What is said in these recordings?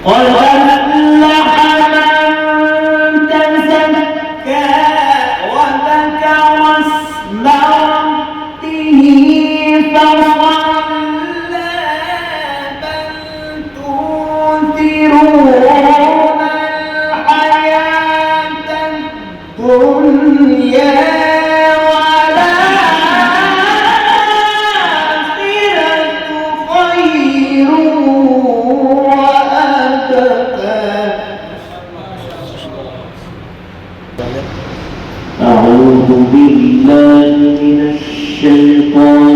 قد أفلح من تزكى وذكر اسم ربه فصلى بل تؤثرون الحياة الدنيا أعوذ بالله من الشيطان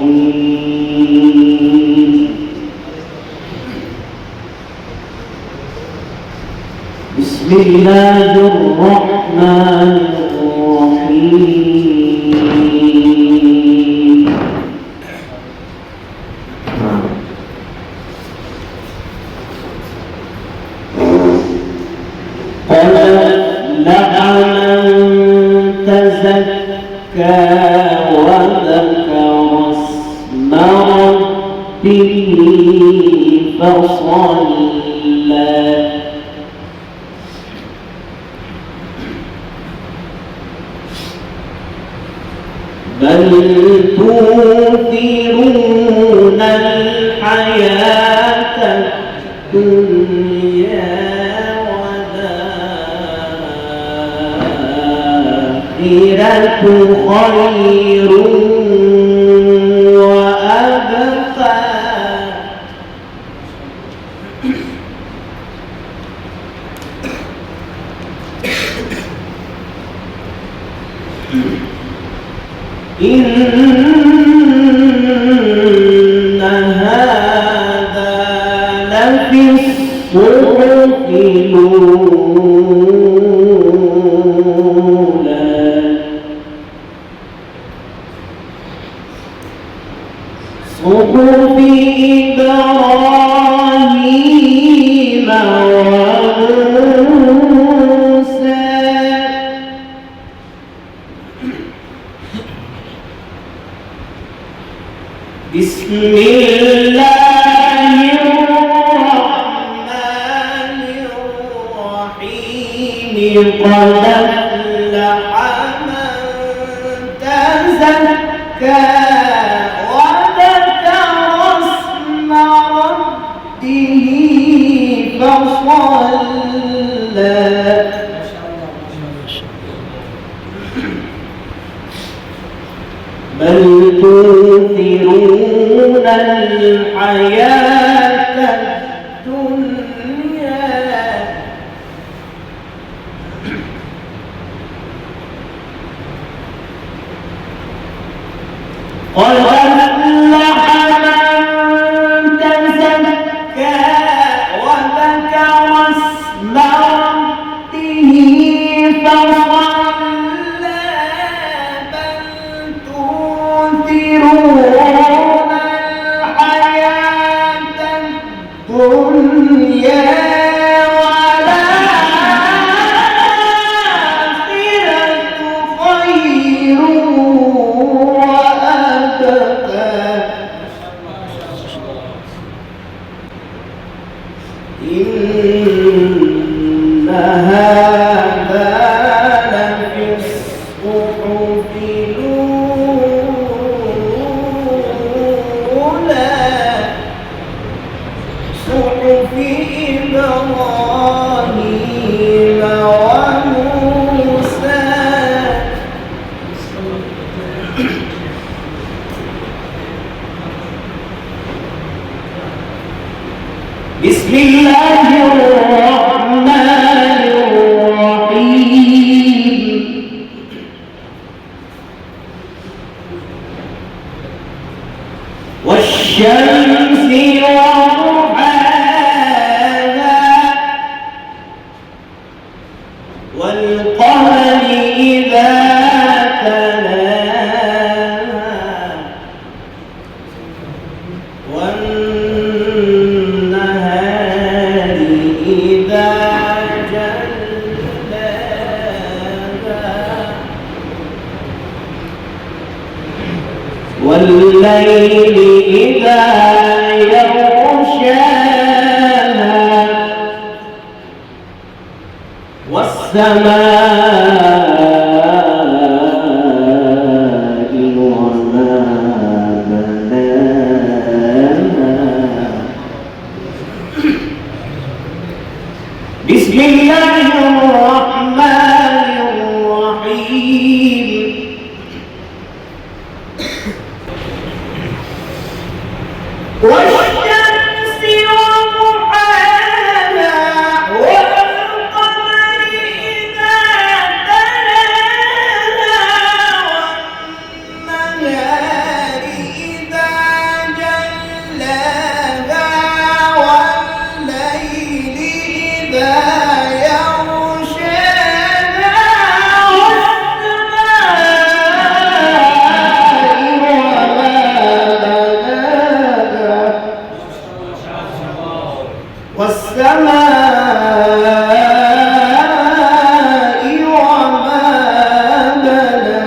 الرجيم بسم الله الرحمن الرحيم قد أفلح من تزكى وذكر اسم ربه فصلى بل تؤثرون الحياة الدنيا والآخرة خير وأبقى إن هذا لفي الصحف الأولى صحف إبراهيم وموسى بسم الله الرحمن الرحيم قد أفلح من تزكى وذكر اسم ربه فصلى بل تؤثرون الحياة الدنيا قد أفلح من تزكى وذكر اسم ربه فصلى بل تؤثرون الحياة الدنيا والآخرة خير وأبقى إن هذا لفي الصحف الأولى صحف إبراهيم وموسى بسم الله الرحمن الرحيم والشمس وضحاها والقمر إذا تلاها والنهار إذا جلاها والليل إذا يغشاها وما بناها بسم الله الرحمن الرحيم والشمس وضحاها والقمر إذا تلاها والنهار إذا جلاها والليل إذا يغشاها والسماء وما بناها.